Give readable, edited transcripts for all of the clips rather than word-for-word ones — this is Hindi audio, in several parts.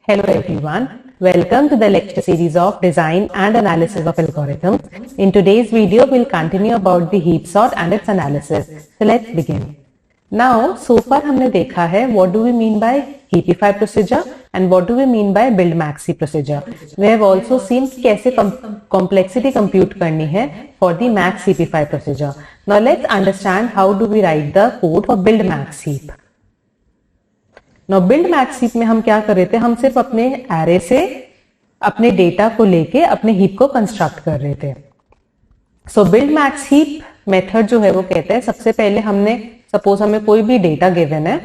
Hello everyone, welcome to the lecture series of Design and Analysis of Algorithms. In today's video, we'll continue about the heap sort and its analysis. So let's begin. Now, so far हमने देखा है what do we mean by heapify procedure and what do we mean by build maxi procedure. We have also seen कैसे complexity compute करनी है for the max heapify procedure. Now let's understand how do we write the code for build max heap. Now build max heap में हम क्या कर रहे थे, हम सिर्फ अपने एरे से अपने डेटा को लेके अपने हीप को कंस्ट्रक्ट कर रहे थे. सो बिल्ड मैक्स हीप मेथड जो है वो कहते हैं सबसे पहले हमने सपोज हमें कोई भी डेटा गिवन है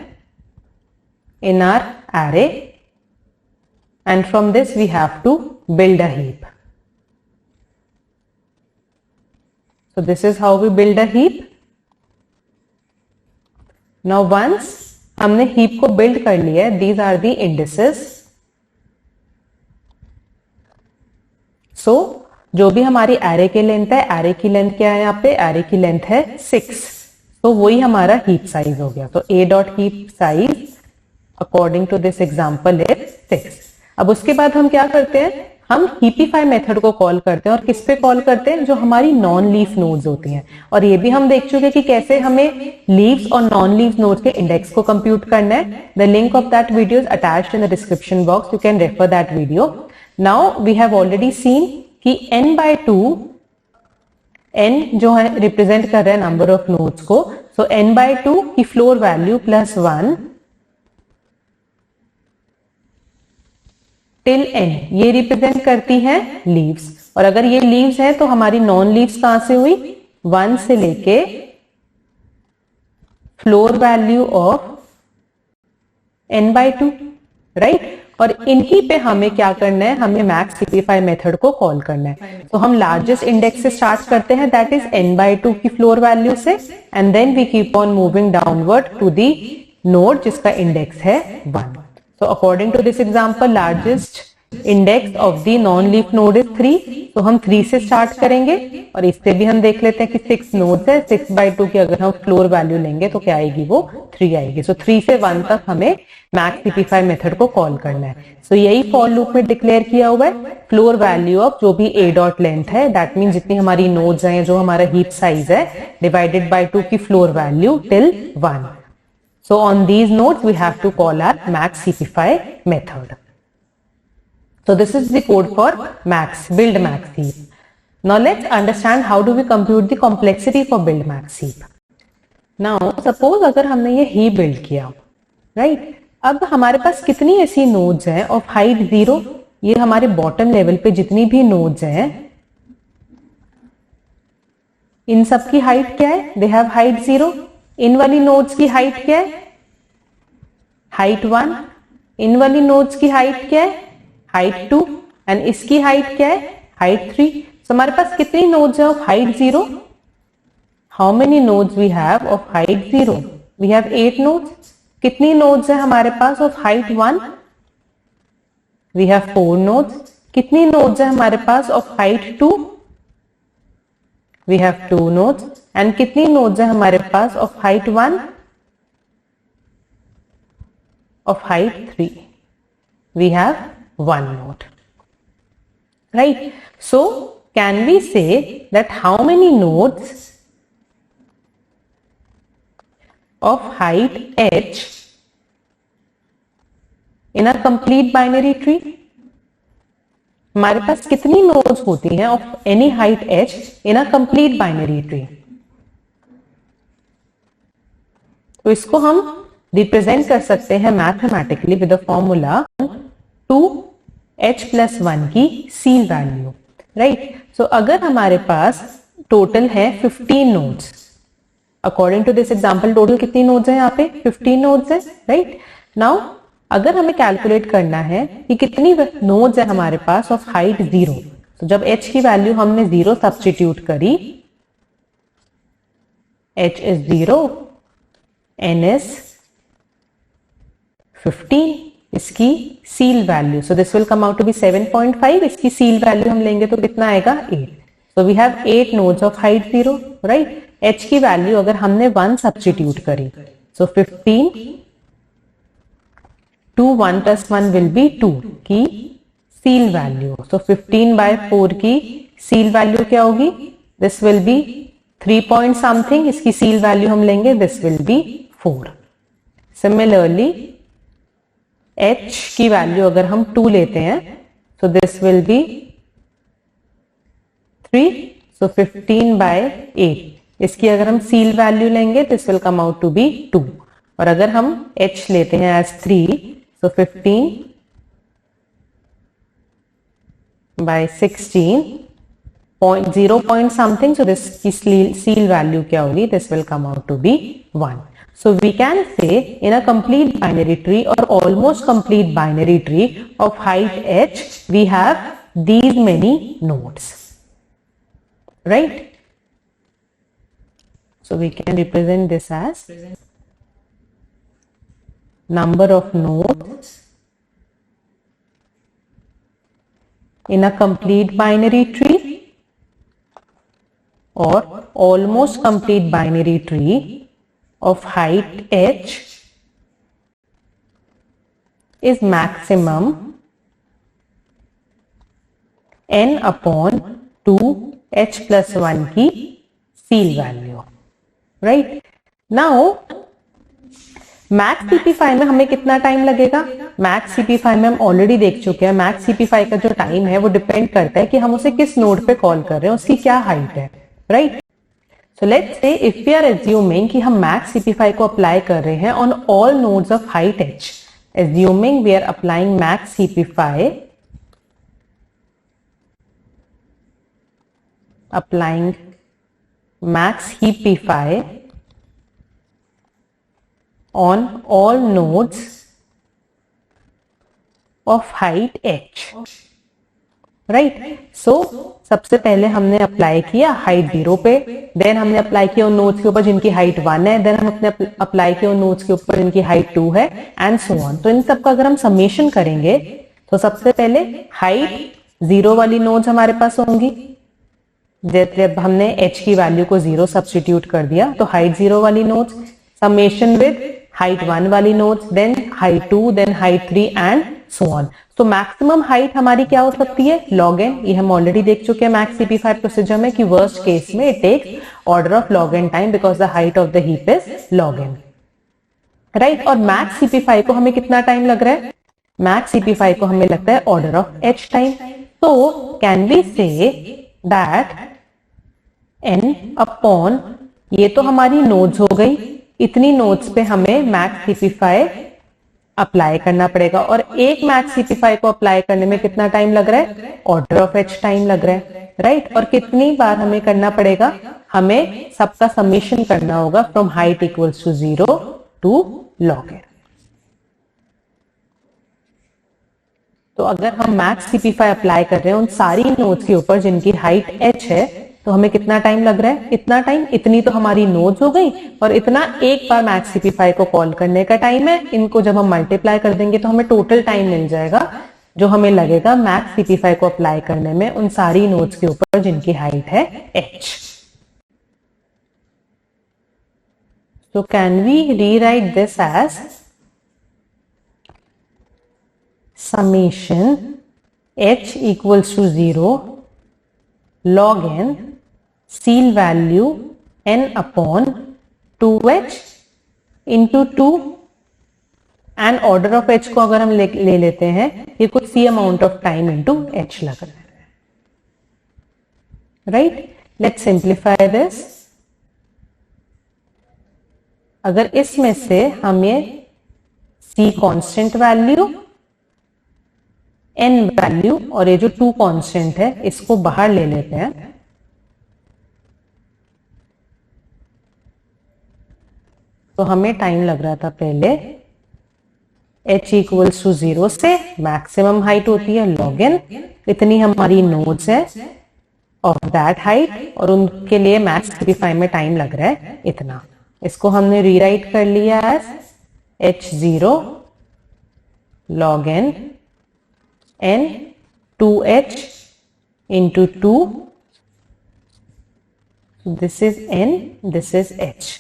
in our array and from this we have to build a heap. So this is how we build a heap. Now once हमने हीप को बिल्ड कर लिया है, these are the indices. So जो भी हमारी एरे की लेंथ है, एरे की लेंथ क्या है यहाँ पे, एरे की लेंथ है 6. तो वही हमारा हीप साइज हो गया. तो A dot heap size according to this example is 6. अब उसके बाद हम क्या करते हैं, हम हीपीफाई मेथड को कॉल करते हैं. और किस पे कॉल करते हैं, जो हमारी नॉन लीफ नोड्स होती हैं. और ये भी हम देख चुके हैं कि कैसे हमें लीव्स और नॉन लीव्स नोड्स के इंडेक्स को कंप्यूट करना है. The link of that video is attached in the description box, you can refer that video. Now we have already seen कि n/2 n जो है रिप्रेजेंट कर रहा है नंबर ऑफ नोड्स को. सो n/2 की फ्लोर वैल्यू +1 टिल n ये रिप्रेजेंट करती है लीव्स. और अगर ये लीव्स हैं तो हमारी नॉन लीव्स कहां से हुई, 1 से लेके floor value of n/2, right. और इन्हीं पे हमें क्या करना है, हमें मैक्स हीपीफाई मेथड को कॉल करना है. तो हम लार्जेस्ट इंडेक्स से स्टार्ट करते हैं, दैट इज n/2 की फ्लोर वैल्यू से, and then we keep on moving downward to the node जिसका इंडेक्स है 1. So according to this example, largest index of the non-leaf node is 3. तो हम 3 से स्टार्ट करेंगे. और इससे भी हम देख लेते हैं कि 6 नोड्स है. 6/2 की अगर हम फ्लोर वैल्यू लेंगे तो क्या आएगी, वो 3 आएगी. सो 3 से 1 तक हमें मैक्स हीपीफाई मेथड को कॉल करना है. सो यही फॉर लूप में डिक्लेयर किया हुआ है. फ्लोर वैल्यू ऑफ जो भी a डॉट लेंथ है, दैट मीन जितनी हमारी नोड्स हैं, जो हमारा हीप साइज है, डिवाइडेड बाय 2 की floor value till 1. So on these nodes we have to call our max heapify method. So this is the code for build max heap. Now let's understand how do we compute the complexity for build max heap. Now suppose अगर हमने ये heap build किया, right? अब हमारे पास कितनी ऐसी nodes हैं of height 0. ये हमारे bottom level पे जितनी भी nodes हैं, इन सब की height क्या है, they have height 0. इन वाली नोड्स की हाइट क्या है, हाइट 1. इन वाली नोड्स की हाइट क्या है, हाइट 2. एंड इसकी हाइट क्या है, हाइट 3. सो हमारे पास कितनी नोड्स है of height 0, how many nodes we have of height 0, we have 8 nodes. कितनी नोड्स है हमारे पास of height 1, we have 4 nodes. कितनी नोड्स है हमारे पास of height 2, we have 2 nodes. And कितनी नोड्स है हमारे पास of height 1, of height 3, we have 1 node, right. So can we say that how many nodes of height h in a complete binary tree. हमारे पास कितनी नोड्स होती हैं of any height h in a complete binary tree. तो इसको हम रिप्रेजेंट कर सकते हैं mathematically with the formula 2h+1 की सील वैल्यू, राइट. सो अगर हमारे पास टोटल है 15 nodes, according to this example total कितनी नोड्स है यहाँ पे, 15 नोड्स है, राइट. नाउ अगर हमें कैलकुलेट करना है कि कितनी नोड्स है हमारे पास ऑफ हाइट 0, तो जब h की वैल्यू हमने 0 सब्स्टिट्यूट करी, h इज 0, n is 15, इसकी ceil value, so this will come out to be 7.5. इसकी सील वैल्यू हम लेंगे तो कितना आएगा, 8. So we have 8 nodes of height 0, right. h की वैल्यू अगर हमने 1 सब्स्टिट्यूट करी, सो 15 2 1 plus 1 will be 2. की सील वैल्यू। सो 15/4 की सील वैल्यू क्या होगी? This will be 3 point something, इसकी सील वैल्यू हम लेंगे, this will be 4। Similarly h की वैल्यू अगर हम 2 लेते हैं, so this will be 3, so 15/8। इसकी अगर हम सील वैल्यू लेंगे, this will come out to be 2। और अगर हम h लेते हैं as 3, so 15/16 0 point something, so this की सील वैल्यू क्या होगी? This will come out to be 1। So we can say in a complete binary tree or almost complete binary tree of height h, we have these many nodes, right? So we can represent this as number of nodes in a complete binary tree or almost complete binary tree of height h is maximum n upon 2h plus 1 की seal value, right? Now max CP5 में हमें कितना टाइम लगेगा? मैक्स CP5 में हम ऑलरेडी देख चुके हैं, मैक्स CP5 का जो टाइम है वो डिपेंड करता है कि हम उसे किस नोड पे कॉल कर रहे हैं, उसकी क्या हाइट है, right? So let's say if we are assuming कि हम max CP5 को अप्लाई कर रहे हैं on all nodes of height h, assuming we are applying max CP5, applying max CP5 on all nodes of height h, right? So सबसे पहले हमने अप्लाई किया हाइट 0 पे, देन हमने अप्लाई किया उन नोड्स के ऊपर जिनकी हाइट 1 है, देन हमने अप्लाई किया उन नोड्स के ऊपर जिनकी हाइट 2 है, एंड सो ऑन। तो इन सब का अगर हम समेशन करेंगे तो सबसे पहले हाइट 0 वाली नोड्स हमारे पास होंगी। जब हमने h की वैल्यू को 0 सब्स्टिट्यूट कर दिया तो हाइट 0 वाली नोड्स, समेशन विद हाइट 1 वाली nodes, then height 2, then height 3 and so on. तो मैक्सिमम हाइट हमारी क्या हो सकती है? log n। ये हम ऑलरेडी देख चुके हैं मैक्स CP5 प्रोसीजर में कि वर्स्ट केस में it takes order of log n time because the height of the heap is log n, right? और मैक्स CP5 को हमें कितना टाइम लग रहा है? मैक्स CP5 को हमें लगता है ऑर्डर ऑफ h टाइम। तो can we say that n upon, ये तो हमारी नोड्स हो गई, इतनी नोड्स पे हमें मैक्स CP5 अप्लाई करना पड़ेगा। और एक मैक्स CP5 को अप्लाई करने में कितना टाइम लग रहा है? ऑर्डर ऑफ h टाइम लग रहा है, राइट? और कितनी बार हमें करना पड़ेगा? हमें सबका समेशन करना होगा from height equals to 0 to log n। तो अगर हम मैक्स CP5 अप्लाई कर रहे हैं उन सारी नोड्स के ऊपर जिनकी हाइट h है, तो हमें कितना टाइम लग रहा है? इतना टाइम, इतनी तो हमारी नोड्स हो गई, और इतना एक बार मैक्स CP5 को कॉल करने का टाइम है। इनको जब हम मल्टीप्लाई कर देंगे तो हमें टोटल टाइम मिल जाएगा जो हमें लगेगा मैक्स CP5 को अप्लाई करने में उन सारी नोड्स के ऊपर जिनकी हाइट है h। So can we rewrite this as summation h equals to 0 log n seal value n upon 2h into 2 and order of h को अगर हम ले लेते हैं, ये कुछ c amount of time into h लग रहा है, राइट? Let's simplify this. अगर इसमें से हम ये c constant value, n value और ये जो 2 कांस्टेंट है इसको बाहर ले लेते हैं, तो हमें टाइम लग रहा था पहले h इक्वल्स टू 0 से, मैक्सिमम हाइट होती है log n, इतनी हमारी नोड्स है ऑफ दैट हाइट, और उनके लिए मैक्स CP5 में टाइम लग रहा है इतना। इसको हमने रीराइट कर लिया as h0 log n n 2h into 2, this is n, this is h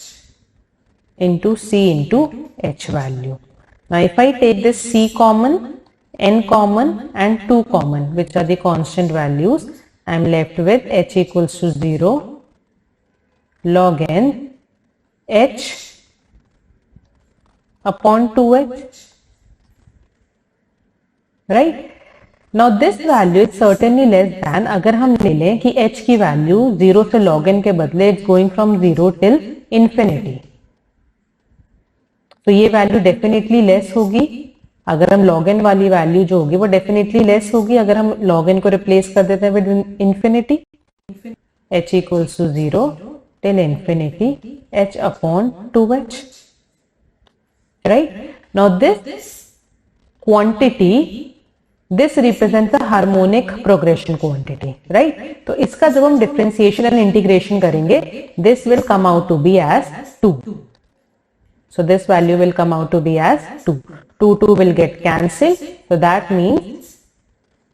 into c into h value. Now if I take this c common, n common and 2 common, which are the constant values. I am left with h equals to 0 log n h upon 2h, right? Now this value is certainly less than, अगर हम ले लें कि h की वैल्यू 0 से log n के बदले it's going from 0 till infinity, तो ये वैल्यू डेफिनेटली लेस होगी. अगर हम log n वाली वैल्यू जो होगी वो डेफिनेटली लेस होगी अगर हम log n को रिप्लेस कर देते हैं with infinity. h equals to 0 till infinity h upon 2h, right? Now this quantity, this represents a harmonic progression quantity, right? तो इसका जब हम डिफरेंशिएशन एंड इंटीग्रेशन करेंगे, this will come out to be as 2. So this value will come out to be as 2. 2 will get cancelled. So that means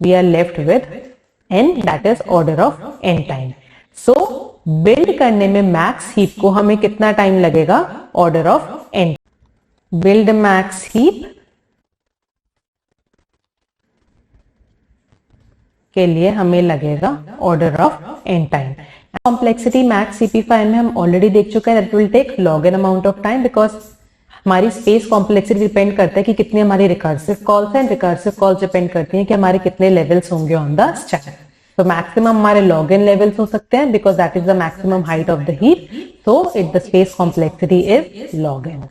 we are left with n, that is order of n time. So build करने में max heap को हमें कितना टाइम लगेगा? Order of n. Build max heap के लिए हमें लगेगा order of n time. Complexity max CP5 में हम ऑलरेडी देख चुके हैं, that will take log n amount of time, because हमारी स्पेस कॉम्प्लेक्सिटी डिपेंड करता है कि कितनी हमारी रिकर्सिव कॉल्स हैं, रिकर्सिव कॉल्स डिपेंड करती हैं कि हमारे कितने लेवल्स होंगे ऑन द स्टैक. तो मैक्सिमम हमारे लॉग एन लेवल्स हो सकते हैं because that is the maximum height of the heap, so it the space complexity is log N.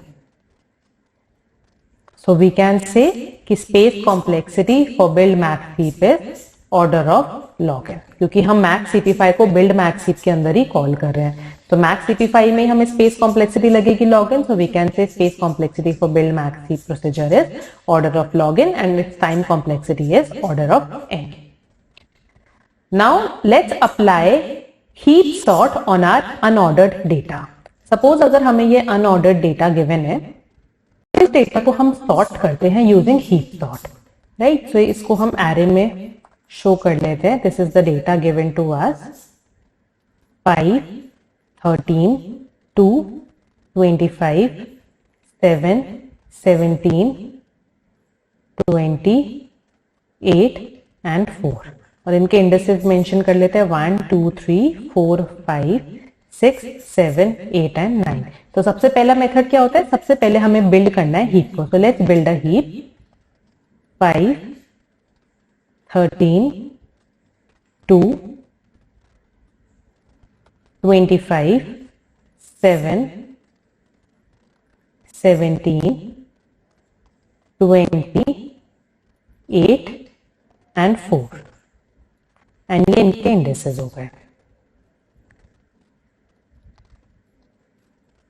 So we can say कि space complexity for build max heap is order of log N, क्योंकि हम मैक्स CP5 को बिल्ड मैक्स हीप के अंदर ही कॉल कर रहे हैं. तो मैक्स CP5 में हमें स्पेस कॉम्प्लेक्सिटी लगेगी log n, so we can say space complexity for build max heap procedure is order of log n and its time complexity is order of n. Now let's apply heap sort on our unordered data. Suppose अगर हमें ये unordered data given है, इस डेटा को हम सॉर्ट करते हैं using heap sort, right? So इसको हम array में शो कर लेते हैं. This is the data given to us 5, 13, 2, 25, 7, 17, 28 and 4. और इनके इंडिसेस मेंशन कर लेते हैं 1, 2, 3, 4, 5, 6, 7, 8 एंड 9. तो सबसे पहला मेथड क्या होता है? सबसे पहले हमें बिल्ड करना है हीप को. So let's build a heap. 5, 13, 2, 25, 7, 17, 28 and 4. And ये इनके इंडिसेस हो गए.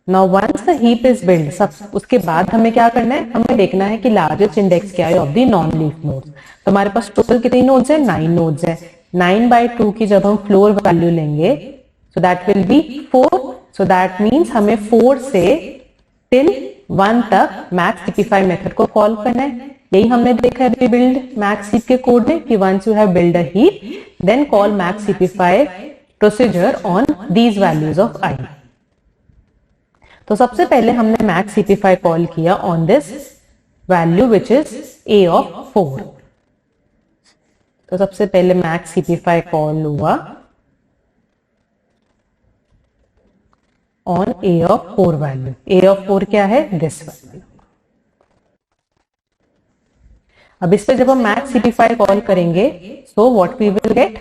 Now once the heap is build, सब उसके बाद हमें क्या करना है? हमें देखना है कि लार्जेस्ट इंडेक्स क्या है of the non leaf nodes. तो हमारे पास टोटल कितनी नोड्स है? 9 नोड्स है. 9/2 की जब हम फ्लोर वैल्यू लेंगे, so that will be 4. So that means हमें 4 से टिल 1 तक मैक्स CP5 मेथड को कॉल करना है. यही हमने देखा है बिल्ड मैक्स हीप के कोड में कि once you have build a heap then call max CP5 procedure on these values of i. तो सबसे पहले हमने मैक्स CP5 कॉल किया on this value which is a of 4. तो सबसे पहले मैक्स CP5 कॉल हुआ on a of 4 value. a of 4 क्या है? This value. अब इस पे जब हम मैक्स CP5 कॉल करेंगे, so what we will get?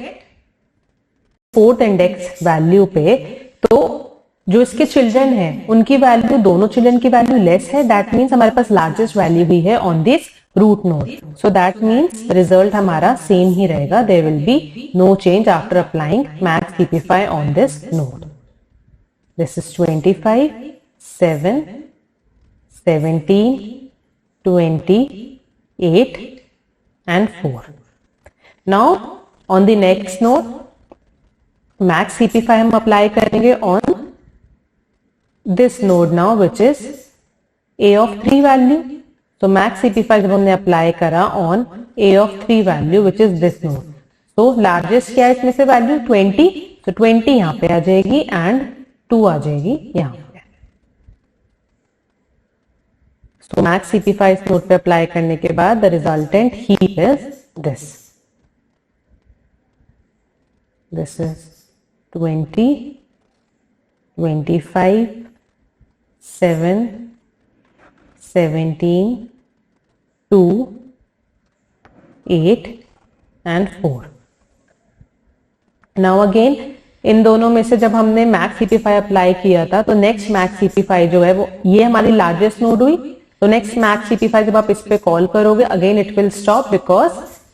4th index value पे तो जो इसके चिल्ड्रन हैं उनकी वैल्यू, दोनों चिल्ड्रन की वैल्यू लेस है. दैट मीन्स हमारे पास लार्जेस्ट वैल्यू भी है on this root node. So that means result हमारा सेम ही रहेगा. There will be no change after applying max CP5 on this node. This is 25, 7, 17, 28 and 4. Now on the next node max CP5 हम अप्लाई करेंगे on this node now which is a of 3 value. So max CP5 जब हमने अप्लाई करा on a of 3 value which is this node. So largest क्या है इसमें से वैल्यू? 20. So 20 यहाँ पे आ जाएगी and 2 आ जाएगी यहाँ पे. So max CP5 इस नोड पे अप्लाई करने के बाद the resultant heap is this. This is 20, 25, 7, 17, 2, 8 and 4. Now again इन दोनों में से जब हमने मैक्स CP5 अप्लाई किया था तो नेक्स्ट मैक्स CP5 जो है वो ये हमारी लार्जेस्ट नोड हुई। तो नेक्स्ट मैक्स CP5 जब आप इस पे कॉल करोगे again it will stop because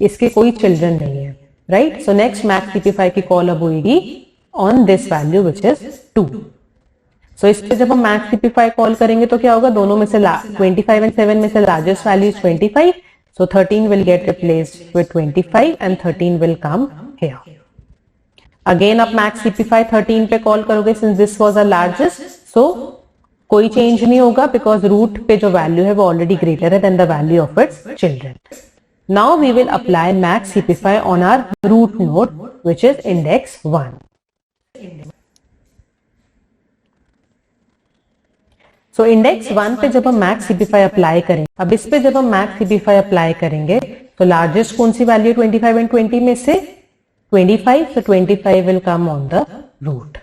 इसके कोई चिल्ड्रन नहीं है, right. So next max CP5 की कॉल अब होगी on this value which is 2। सो इस पे जब हम मैक्स CP5 कॉल करेंगे तो क्या होगा, दोनों में से 25 एंड 7 में से largest value is 25, so 13 will get replaced with 25 and 13 will come here. Again आप मैक्स CP5 13 पे कॉल करोगे since this was a largest, so कोई चेंज नहीं होगा बिकॉज रूट पे जो वैल्यू है वो ऑलरेडी ग्रेटर है than the value of its children. Now we will apply max CP5 on our root node which is index 1। So index 1 पे जब हम मैक्स CP5 अप्लाई करें, अब इस पे जब हम मैक्स CP5 अप्लाई करेंगे तो लार्जेस्ट कौन सी वैल्यू 25 एंड 20 में से 25, so 25 will come on the root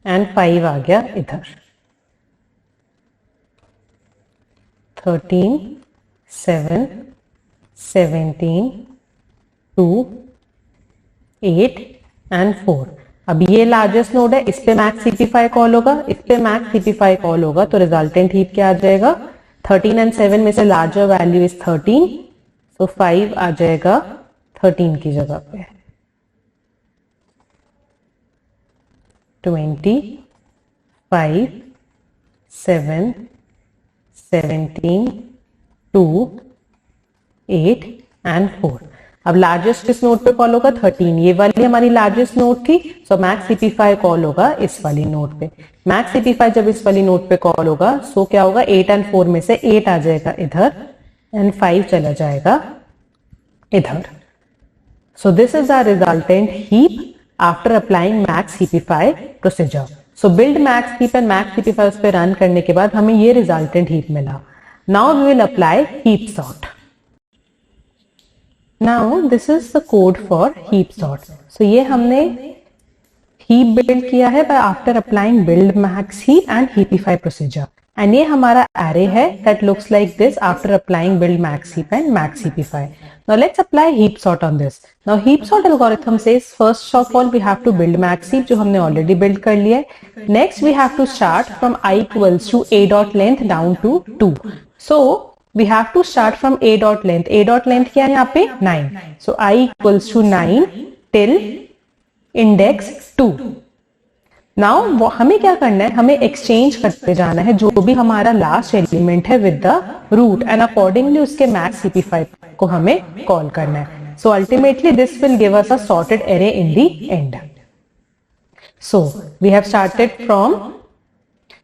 and 5 आ गया इधर। 13, 7, 17, 2, 8 and 4। अब ये लार्जेस्ट नोड है, इस पे मैक्स CP5 कॉल होगा, इस पे मैक्स CP5 कॉल होगा तो रिजल्टेंट हीप क्या आ जाएगा, 13 एंड 7 में से लार्जर वैल्यू इज 13, so 5 आ जाएगा 13 की जगह पे। 25, 7, 17, 2, 8 एंड 4। अब लार्जेस्ट किस नोड पे कॉल होगा, 13। ये वाली हमारी लार्जेस्ट नोड थी, सो मैक्स CP5 कॉल होगा इस वाली नोड पे। मैक्स CP5 जब इस वाली नोड पे कॉल होगा सो क्या होगा, 8 एंड 4 में से 8 आ जाएगा इधर एंड 5 चला जाएगा इधर। So this is our resultant heap after applying max CP5 procedure. So build max heap and max CP5 उस पे रन करने के बाद हमें ये रिजल्टेंट हीप मिला। Now we will apply heap sort. Now this is the code for heap sort. So ये हमने हीप बिल्ड किया है by after applying build max heap and heapify procedure, and ये हमारा array है that looks like this after applying build max heap and max heapify. Now let's apply heap sort on this. Now heap sort algorithm says first of all we have to build max heap जो हमने already build कर लिया है. Next we have to start from I equals to a dot length down to 2. So we have to start from a dot length. A dot length क्या है यहाँ पे 9. So I equals to 9 till index 2. Now हमें क्या करना है, हमें एक्सचेंज करते जाना है जो भी हमारा लास्ट एलिमेंट है with the root and accordingly उसके मैक्स CP5 को हमें कॉल करना है. So ultimately this will give us a sorted array in the end. So we have started from,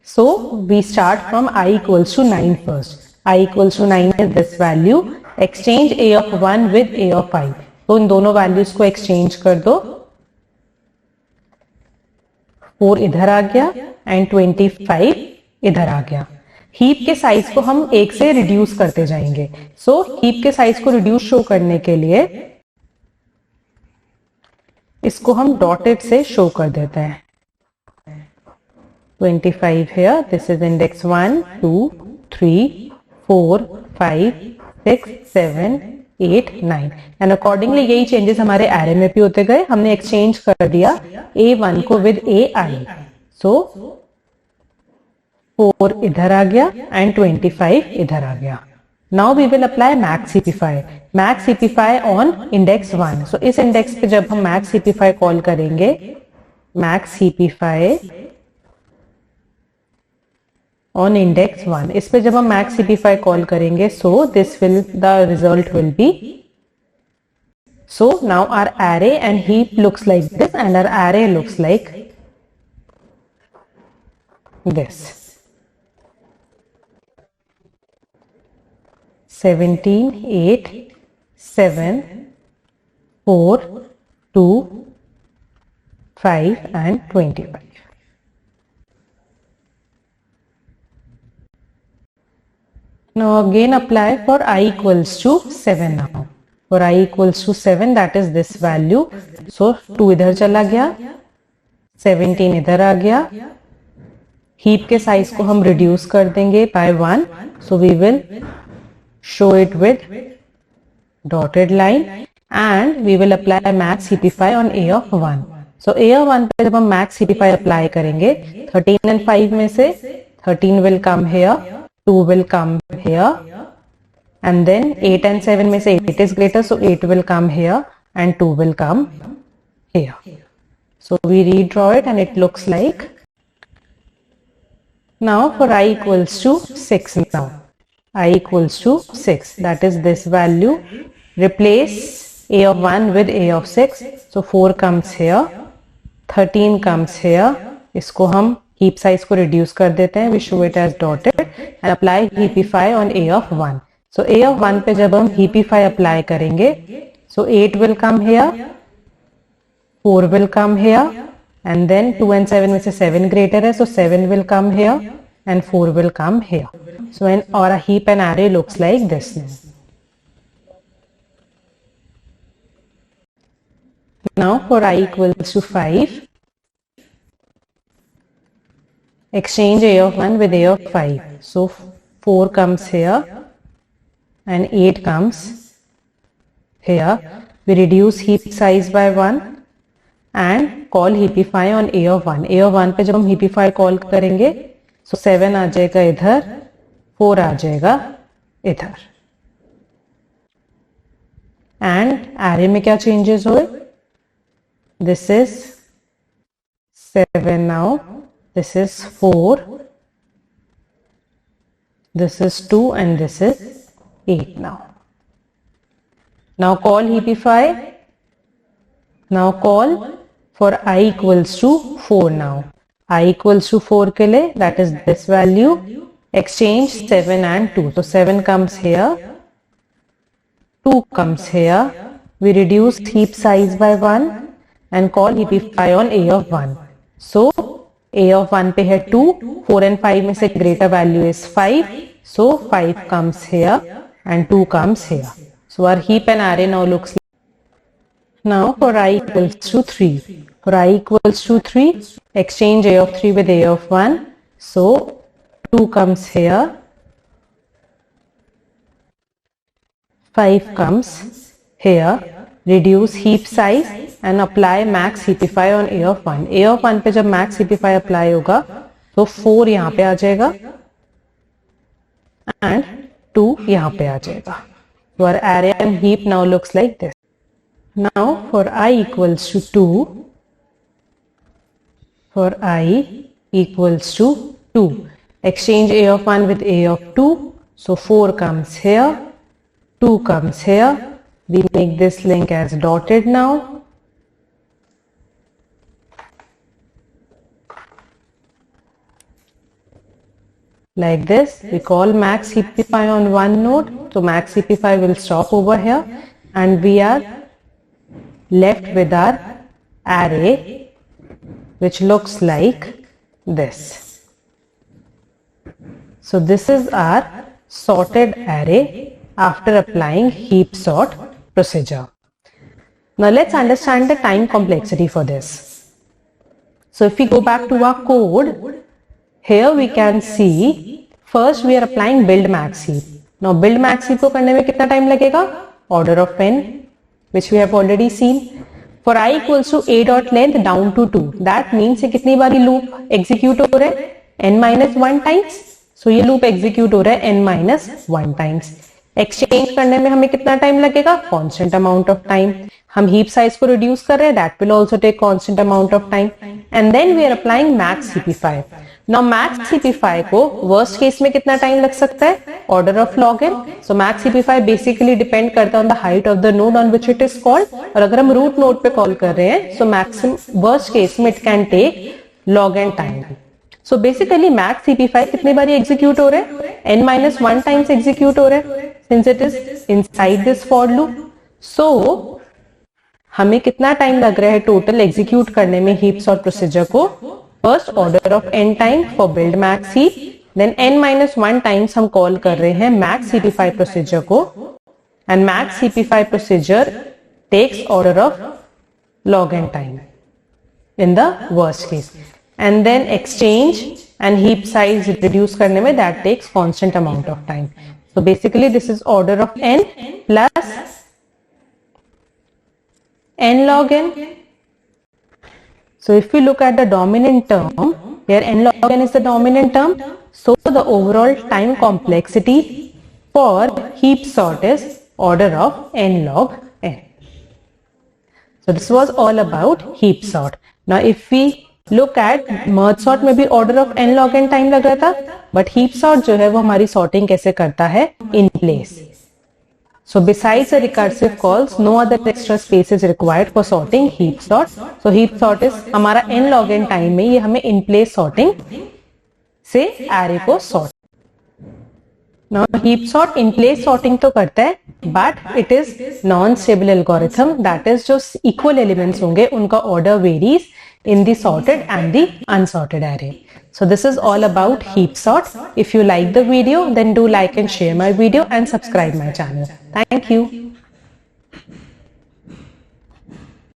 so we start from I equals to 9 first. I equals to 9 is this value. Exchange a of 1 with a of 5. तो इन दोनों वैल्यूज को एक्सचेंज कर दो. 4 इधर आ गया एंड 25 इधर आ गया. हीप के साइज को हम 1 से रिड्यूस करते जाएंगे. सो हीप के साइज को रिड्यूस शो करने के लिए इसको हम डॉटेड से शो कर देते हैं. 25 here, this is index 1, 2, 3, 4, 5, 6, 7, 8, 9 and accordingly यही चेंजेस हमारे एरे में भी होते गए. हमने एक्सचेंज कर दिया A1 को विद AI. सो 4 इधर आ गया एंड 25 इधर आ गया. Now we will apply max CP5. Max CP5 on index 1. So इस इंडेक्स पे जब हम मैक्स CP5 कॉल करेंगे, मैक्स CP5 ऑन इंडेक्स 1, इस पे जब हम मैक्स CP5 कॉल करेंगे, so this will the result will be, so now our array and heap looks like this and our array looks like this. 17, 8, 7, 4, 2, 5 and 25. Now again apply for I equals to 7 now. For I equals to 7, that is this value. So 2 इधर चला गया, 17 इधर आ गया. हीप के साइज को हम रिड्यूस कर देंगे by 1. So we will show it with dotted line and we will apply max heapify on A of 1. So A of 1 पे जब हम max heapify apply करेंगे, 13 and 5 में से 13 will come here, 2 will come here, and then 8 and 7 में से 8 is greater, so 8 will come here and 2 will come here. So we redraw it and it looks like. Now for I equals to 6 now. I equals to 6, that is this value. Replace A of 1 with A of 6. So 4 comes here, 13 comes here. इसको हम heap size को reduce कर देते हैं. We show it as dotted and apply heapify on A of 1. So A of 1 पे जब हम heapify apply करेंगे, so 8 will come here, 4 will come here, and then 2 and 7 में से 7 greater है, so 7 will come here and 4 will come here. So when our heap and array looks like this now. Now for I equals to 5, exchange A of 1 with A of 5. So 4 comes here and 8 comes here. We reduce heap size by 1 and call heapify on A of 1. A of 1 पे जब हम heapify call करेंगे, so 7 आ जाएगा इधर, 4 आ जाएगा इधर. And array में क्या changes हुए? This is 7 now, this is 4, this is 2 and this is 8 now. Now call heapify. Now call for I equals to 4 now. I equals to 4 के लिए, that is this value. Exchange 7 and 2. So 7 comes here, 2 comes here. We reduce heap size by 1 and call heapify on A of 1. So A of 1 पे है 2, 4 and 5 में से greater value is 5. So 5 comes here and 2 comes here. So our heap and array now looks like. Now for I equals to 3. For I equals to 3, exchange A of 3 with A of 1. So 2 comes here, 5 comes here. Reduce heap size and apply max heapify on A of 1. A of 1 पे जब max heapify apply होगा, तो 4 यहाँ पे आ जाएगा and 2 यहाँ पे आ जाएगा. So our array and heap now looks like this. Now for I equals to 2, for I equals to 2, exchange A of 1 with A of 2. So 4 comes here, 2 comes here. We make this link as dotted now. Like this, we call max heapify on one node. So max heapify will stop over here and we are left with our array which looks like this. So this is our sorted array after applying heap sort procedure. Now let's understand the time complexity for this. So if we go back to our code, here we can see first we are applying build max heap. Now build max heap को करने में कितना टाइम लगेगा? Order of n, which we have already seen. For I equals to a dot length down to 2. That means ये कितनी बारी loop execute हो रहा है? n minus 1 times. So ये loop execute हो रहा है n minus 1 times. एक्सचेंज करने में हमें कितना टाइम लगेगा? Constant amount of time. हम हीप साइज को रिड्यूस कर रहे हैं, that will also take constant amount of time. And then we are applying max heapify. Now max heapify को वर्स्ट केस में कितना टाइम लग सकता है? Order of log n. So max heapify basically depend करता है on the height of the node on which it is called. और अगर हम रूट नोड पे कॉल कर रहे हैं, सो मैक्सिमम वर्स्ट केस में it can take log n time. So basically max heapify कितने बारी एग्जीक्यूट हो रहे हैं? n-1 टाइम्स एग्जीक्यूट हो रहे हैं since it is inside this for loop. So हमें कितना टाइम लग रहा है टोटल एग्जीक्यूट करने में हीप सॉर्ट प्रोसीजर को? First order of n time for build max heap, then n-1 times हम कॉल कर रहे हैं मैक्स CP5 प्रोसीजर को, and max CP5 procedure takes order of log n time in the worst case, and then exchange and heap size reduce करने में that takes constant amount of time. So basically this is order of n plus n log n. So if we look at the dominant term, here n log n is the dominant term, so the overall time complexity for heap sort is order of n log n. So this was all about heap sort. Now if we look at merge sort में भी order of n log n time लग रहा था, but heap sort जो है वो हमारी sorting कैसे करता है in place. So besides the recursive calls, no other extra space is required for sorting heap sort. So heap sort is हमारा n log n time में ये हमें in place sorting से array को sort. Now heap sort in place sorting तो करता है, but it is non-stable algorithm. That is जो equal elements होंगे उनका order varies in the sorted and the unsorted array. So this is all about heap sort. If you like the video, then do like and share my video and subscribe my channel. Thank you.